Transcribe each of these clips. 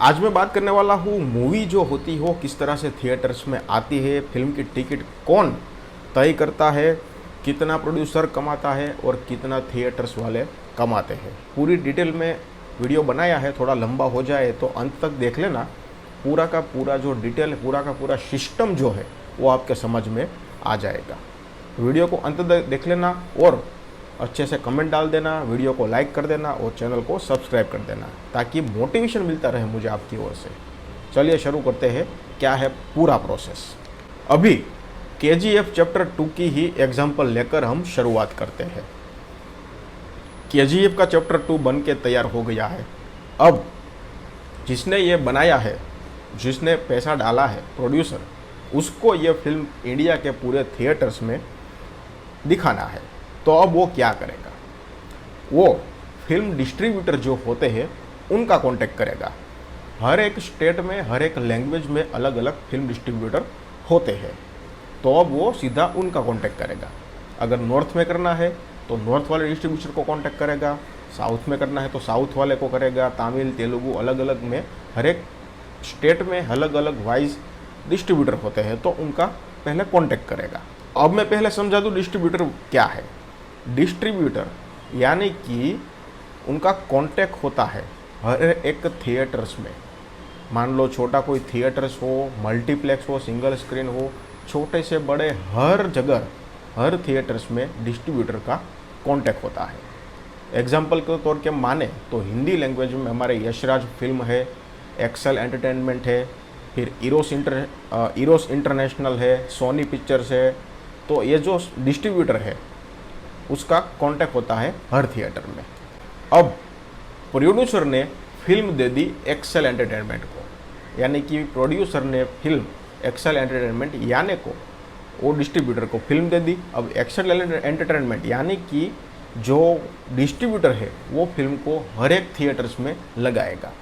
आज मैं बात करने वाला हूँ मूवी जो होती हो किस तरह से थिएटर्स में आती है, फिल्म की टिकट कौन तय करता है, कितना प्रोड्यूसर कमाता है और कितना थिएटर्स वाले कमाते हैं। पूरी डिटेल में वीडियो बनाया है, थोड़ा लंबा हो जाए तो अंत तक देख लेना। पूरा का पूरा जो डिटेल, पूरा का पूरा सिस्टम जो है वो आपके समझ में आ जाएगा। वीडियो को अंत तक देख लेना और अच्छे से कमेंट डाल देना, वीडियो को लाइक कर देना और चैनल को सब्सक्राइब कर देना ताकि मोटिवेशन मिलता रहे मुझे आपकी ओर से। चलिए शुरू करते हैं, क्या है पूरा प्रोसेस। अभी KGF चैप्टर 2 की ही एग्जांपल लेकर हम शुरुआत करते हैं। KGF का चैप्टर 2 बन के तैयार हो गया है। अब जिसने ये बनाया है, जिसने पैसा डाला है, प्रोड्यूसर, उसको ये फिल्म इंडिया के पूरे थिएटर्स में दिखाना है। तो अब वो क्या करेगा? वो फिल्म डिस्ट्रीब्यूटर जो होते हैं उनका कांटेक्ट करेगा। हर एक स्टेट में, हर एक लैंग्वेज में अलग अलग फिल्म डिस्ट्रीब्यूटर होते हैं। तो अब वो सीधा उनका कांटेक्ट करेगा। अगर नॉर्थ में करना है तो नॉर्थ वाले डिस्ट्रीब्यूटर को कांटेक्ट करेगा, साउथ में करना है तो साउथ वाले को करेगा, तमिल, तेलुगु अलग अलग में, हर एक स्टेट में अलग अलग वाइज डिस्ट्रीब्यूटर होते हैं तो उनका पहले कांटेक्ट करेगा। अब मैं पहले समझा दूँ डिस्ट्रीब्यूटर क्या है। डिस्ट्रीब्यूटर यानी कि उनका कांटेक्ट होता है हर एक थिएटर्स में। मान लो छोटा कोई थिएटर्स हो, मल्टीप्लेक्स हो, सिंगल स्क्रीन हो, छोटे से बड़े हर जगह, हर थिएटर्स में डिस्ट्रीब्यूटर का कांटेक्ट होता है। एग्जाम्पल के तौर पे माने तो हिंदी लैंग्वेज में हमारे यशराज फिल्म है, एक्सेल एंटरटेनमेंट है, फिर इरोस इंटरनेशनल है, सोनी पिक्चर्स है। तो ये जो डिस्ट्रीब्यूटर है उसका कांटेक्ट होता है हर थिएटर में। अब प्रोड्यूसर ने फिल्म दे दी एक्सेल एंटरटेनमेंट को, यानी कि प्रोड्यूसर ने फिल्म एक्सेल एंटरटेनमेंट यानी को वो डिस्ट्रीब्यूटर को फिल्म दे दी। अब एक्सेल एंटरटेनमेंट यानी कि जो डिस्ट्रीब्यूटर है वो फिल्म को हर एक थिएटर्स में लगाएगा,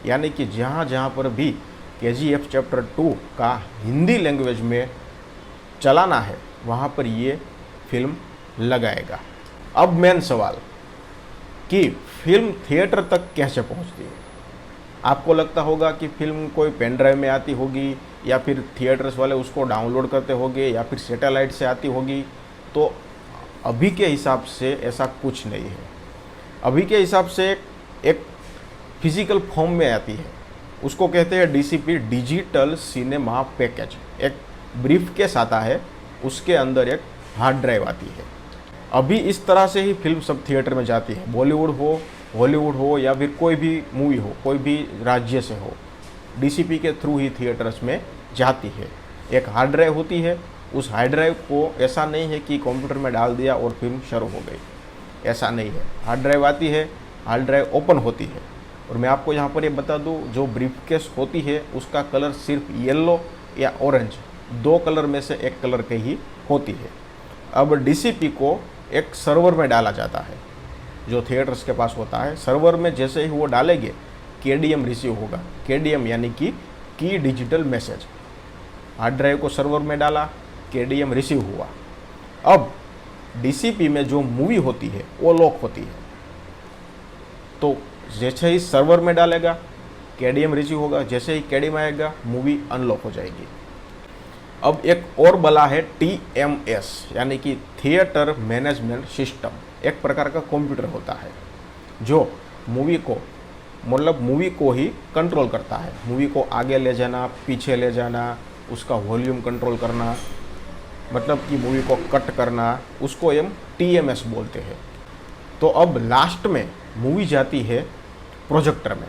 यानी कि जहाँ जहाँ पर भी KGF चैप्टर 2 का हिंदी लैंग्वेज में चलाना है वहाँ पर ये फिल्म लगाएगा। अब मेन सवाल कि फिल्म थिएटर तक कैसे पहुँचती है। आपको लगता होगा कि फिल्म कोई पेन ड्राइव में आती होगी या फिर थिएटर्स वाले उसको डाउनलोड करते होंगे या फिर सैटेलाइट से आती होगी। तो अभी के हिसाब से ऐसा कुछ नहीं है। अभी के हिसाब से एक फिजिकल फॉर्म में आती है, उसको कहते हैं DCP, डिजिटल सिनेमा पैकेज। एक ब्रीफ केस आता है, उसके अंदर एक हार्ड ड्राइव आती है। अभी इस तरह से ही फिल्म सब थिएटर में जाती है, बॉलीवुड हो, हॉलीवुड हो या फिर कोई भी मूवी हो, कोई भी राज्य से हो, DCP के थ्रू ही थिएटर्स में जाती है। एक हार्ड ड्राइव होती है, उस हार्ड ड्राइव को ऐसा नहीं है कि कंप्यूटर में डाल दिया और फिल्म शुरू हो गई, ऐसा नहीं है। हार्ड ड्राइव आती है, हार्ड ड्राइव ओपन होती है और मैं आपको यहाँ पर ये बता दूँ, जो ब्रीफकेस होती है उसका कलर सिर्फ येलो या ऑरेंज, दो कलर में से एक कलर की ही होती है। अब DCP को एक सर्वर में डाला जाता है जो थिएटर्स के पास होता है। सर्वर में जैसे ही वो डालेंगे KDM रिसीव होगा। KDM यानी कि की डिजिटल मैसेज। हार्ड ड्राइव को सर्वर में डाला, KDM रिसीव हुआ। अब DCP में जो मूवी होती है वो लॉक होती है, तो जैसे ही सर्वर में डालेगा KDM रिसीव होगा, जैसे ही KDM आएगा मूवी अनलॉक हो जाएगी। अब एक और बला है TMS यानी कि थिएटर मैनेजमेंट सिस्टम। एक प्रकार का कंप्यूटर होता है जो मूवी को, मतलब मूवी को ही कंट्रोल करता है। मूवी को आगे ले जाना, पीछे ले जाना, उसका वॉल्यूम कंट्रोल करना, मतलब कि मूवी को कट करना, उसको हम TMS बोलते हैं। तो अब लास्ट में मूवी जाती है प्रोजेक्टर में।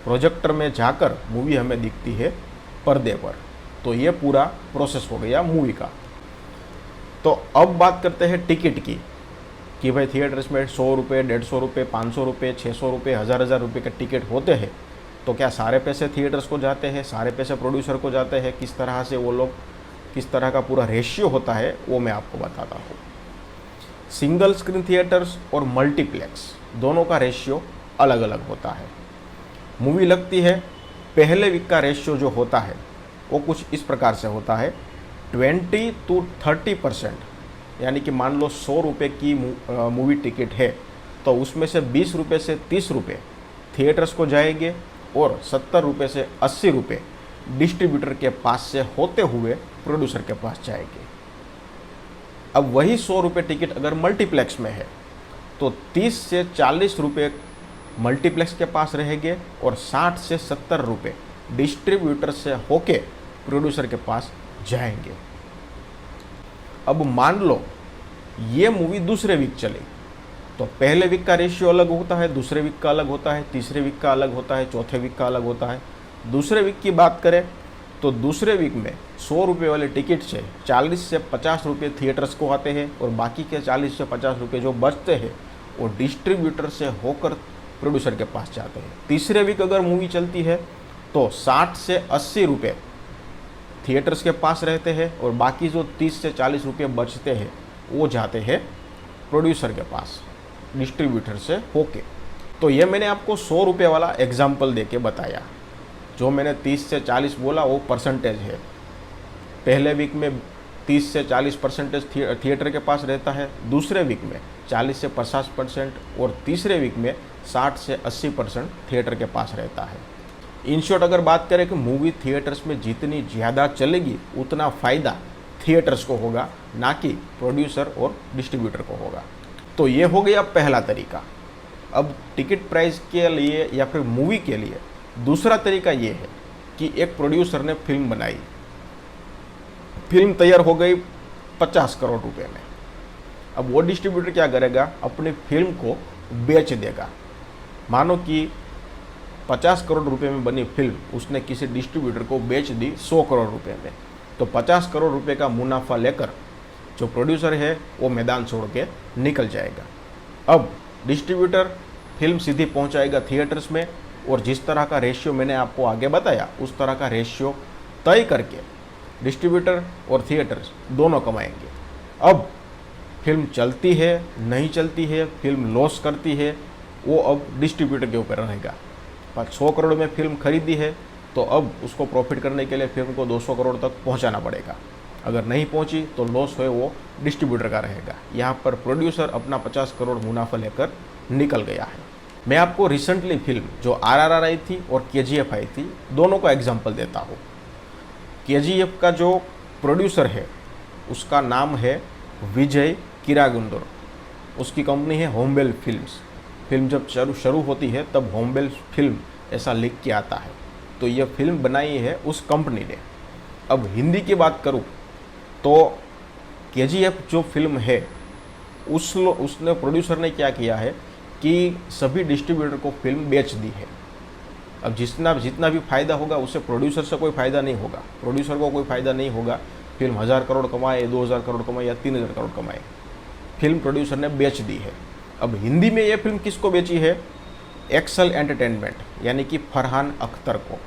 प्रोजेक्टर में जाकर मूवी हमें दिखती है पर्दे पर। तो ये पूरा प्रोसेस हो गया मूवी का। तो अब बात करते हैं टिकट की कि भाई थिएटर्स में 100 रुपये, 150 रुपये, 500 रुपये, 600 रुपये, 1000 रुपये के टिकट होते हैं। तो क्या सारे पैसे थिएटर्स को जाते हैं, सारे पैसे प्रोड्यूसर को जाते हैं? किस तरह से वो लोग, किस तरह का पूरा रेशियो होता है वो मैं आपको बताता हूँ। सिंगल स्क्रीन थिएटर्स और मल्टीप्लेक्स दोनों का रेशियो अलग अलग होता है। मूवी लगती है, पहले वीक का रेशियो जो होता है वो कुछ इस प्रकार से होता है, 20 to 30%। यानी कि मान लो 100 रुपये की मूवी टिकट है तो उसमें से 20 रुपये से 30 रुपये थिएटर्स को जाएंगे और 70 रुपये से 80 रुपये डिस्ट्रीब्यूटर के पास से होते हुए प्रोड्यूसर के पास जाएगी। अब वही 100 रुपये टिकट अगर मल्टीप्लेक्स में है तो 30 से 40 रुपये मल्टीप्लेक्स के पास रहेंगे और 60 से 70 रुपये डिस्ट्रीब्यूटर से होके प्रोड्यूसर के पास जाएंगे। अब मान लो ये मूवी दूसरे वीक चली तो पहले वीक का रेशियो अलग होता है, दूसरे वीक का अलग होता है, तीसरे वीक का अलग होता है, चौथे वीक का अलग होता है। दूसरे वीक की बात करें तो दूसरे वीक में 100 रुपये वाले टिकट से 40 से 50 रुपये थिएटर्स को आते हैं और बाकी के 40 से 50 रुपये जो बचते हैं वो डिस्ट्रीब्यूटर से होकर प्रोड्यूसर के पास जाते हैं। तीसरे वीक अगर मूवी चलती है तो 60 से 80 रुपये थिएटर्स के पास रहते हैं और बाकी जो 30 से 40 रुपये बचते हैं वो जाते हैं प्रोड्यूसर के पास डिस्ट्रीब्यूटर से होके। तो ये मैंने आपको 100 रुपये वाला एग्जाम्पल देके बताया। जो मैंने 30 से 40 बोला वो परसेंटेज है। पहले वीक में 30 से 40% थिएटर के पास रहता है, दूसरे वीक में 40 से 50% और तीसरे वीक में 60 से 80% थिएटर के पास रहता है। इन शॉर्ट अगर बात करें कि मूवी थिएटर्स में जितनी ज़्यादा चलेगी उतना फ़ायदा थिएटर्स को होगा, ना कि प्रोड्यूसर और डिस्ट्रीब्यूटर को होगा। तो ये हो गया पहला तरीका। अब टिकट प्राइस के लिए या फिर मूवी के लिए दूसरा तरीका ये है कि एक प्रोड्यूसर ने फिल्म बनाई, फिल्म तैयार हो गई 50 करोड़ रुपए में। अब वो डिस्ट्रीब्यूटर क्या करेगा, अपनी फिल्म को बेच देगा। मानो कि 50 करोड़ रुपए में बनी फिल्म उसने किसी डिस्ट्रीब्यूटर को बेच दी 100 करोड़ रुपए में, तो 50 करोड़ रुपए का मुनाफा लेकर जो प्रोड्यूसर है वो मैदान छोड़ के निकल जाएगा। अब डिस्ट्रीब्यूटर फिल्म सीधी पहुंचाएगा थिएटर्स में और जिस तरह का रेशियो मैंने आपको आगे बताया उस तरह का रेशियो तय करके डिस्ट्रीब्यूटर और थिएटर्स दोनों कमाएंगे। अब फिल्म चलती है नहीं चलती है, फिल्म लॉस करती है, वो अब डिस्ट्रीब्यूटर के ऊपर रहेगा। पर 100 करोड़ में फिल्म खरीदी है तो अब उसको प्रॉफिट करने के लिए फिल्म को 200 करोड़ तक पहुंचाना पड़ेगा। अगर नहीं पहुंची तो लॉस है वो डिस्ट्रीब्यूटर का रहेगा। यहाँ पर प्रोड्यूसर अपना 50 करोड़ मुनाफा लेकर निकल गया है। मैं आपको रिसेंटली फिल्म जो RRR आई थी और KGF आई थी दोनों का एग्जाम्पल देता हूँ। KGF का जो प्रोड्यूसर है उसका नाम है विजय किरागुंडर, उसकी कंपनी है होमबेल फिल्म्स। फिल्म जब शुरू होती है तब होमबेल फिल्म ऐसा लिख के आता है, तो यह फिल्म बनाई है उस कंपनी ने। अब हिंदी की बात करूं तो KGF जो फिल्म है उसने प्रोड्यूसर ने क्या किया है कि सभी डिस्ट्रीब्यूटर को फिल्म बेच दी है। अब जितना भी फ़ायदा होगा उससे प्रोड्यूसर से कोई फ़ायदा नहीं होगा, प्रोड्यूसर को कोई फ़ायदा नहीं होगा। फिल्म 1000 करोड़ कमाए, 2000 करोड़ कमाए या 3000 करोड़ कमाए, फिल्म प्रोड्यूसर ने बेच दी है। अब हिंदी में ये फिल्म किसको बेची है, एक्सल एंटरटेनमेंट यानी कि फरहान अख्तर को।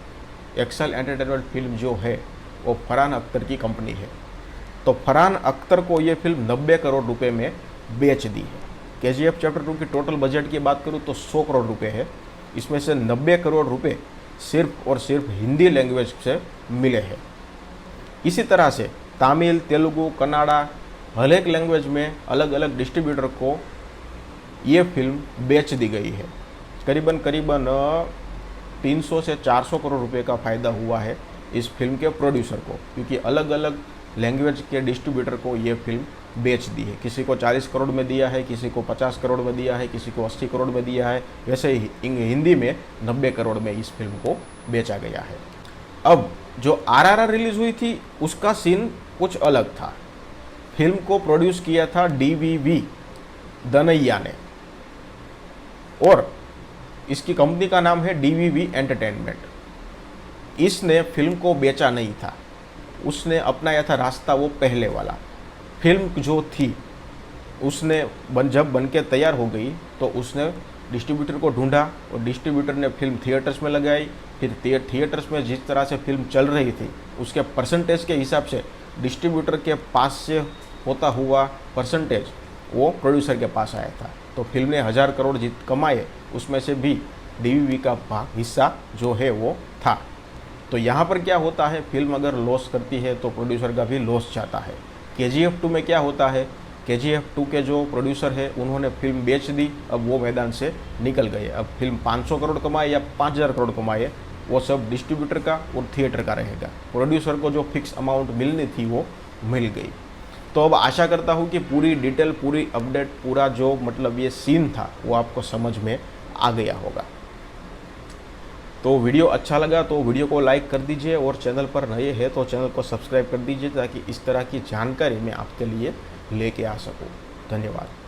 एक्सल एंटरटेनमेंट फिल्म जो है वो फरहान अख्तर की कंपनी है, तो फरहान अख्तर को ये फिल्म 90 करोड़ रुपए में बेच दी है। KGF चैप्टर 2 की टोटल बजट की बात करूँ तो 100 करोड़ रुपए है, इसमें से 90 करोड़ रुपए सिर्फ और सिर्फ हिंदी लैंग्वेज से मिले हैं। इसी तरह से तमिल, तेलुगु, कन्नड़ा हर एक लैंग्वेज में अलग अलग डिस्ट्रीब्यूटर को ये फिल्म बेच दी गई है। करीबन 300 से 400 करोड़ रुपए का फ़ायदा हुआ है इस फिल्म के प्रोड्यूसर को, क्योंकि अलग अलग लैंग्वेज के डिस्ट्रीब्यूटर को ये फिल्म बेच दी है। किसी को 40 करोड़ में दिया है, किसी को 50 करोड़ में दिया है, किसी को 80 करोड़ में दिया है। वैसे ही हिंदी में 90 करोड़ में इस फिल्म को बेचा गया है। अब जो RRR रिलीज़ हुई थी उसका सीन कुछ अलग था। फिल्म को प्रोड्यूस किया था DVV दनैया ने और इसकी कंपनी का नाम है DVV एंटरटेनमेंट। इसने फिल्म को बेचा नहीं था, उसने अपनाया था रास्ता वो पहले वाला। फिल्म जो थी उसने जब बन के तैयार हो गई तो उसने डिस्ट्रीब्यूटर को ढूंढा और डिस्ट्रीब्यूटर ने फिल्म थिएटर्स में लगाई। फिर थिएटर्स में जिस तरह से फिल्म चल रही थी उसके परसेंटेज के हिसाब से डिस्ट्रीब्यूटर के पास से होता हुआ परसेंटेज वो प्रोड्यूसर के पास आया था। तो फिल्म ने 1000 करोड़ कमाए, उसमें से भी DVV का हिस्सा जो है वो था। तो यहाँ पर क्या होता है, फिल्म अगर लॉस करती है तो प्रोड्यूसर का भी लॉस जाता है। KGF 2 में क्या होता है, KGF 2 के जो प्रोड्यूसर है उन्होंने फिल्म बेच दी, अब वो मैदान से निकल गए। अब फिल्म 500 करोड़ कमाए या 5000 करोड़ कमाए, वो सब डिस्ट्रीब्यूटर का और थिएटर का रहेगा। प्रोड्यूसर को जो फिक्स अमाउंट मिलनी थी वो मिल गई। तो अब आशा करता हूँ कि पूरी डिटेल, पूरी अपडेट, पूरा जो मतलब ये सीन था वो आपको समझ में आ गया होगा। तो वीडियो अच्छा लगा तो वीडियो को लाइक कर दीजिए, और चैनल पर नए हैं तो चैनल को सब्सक्राइब कर दीजिए, ताकि इस तरह की जानकारी मैं आपके लिए लेके आ सकूँ। धन्यवाद।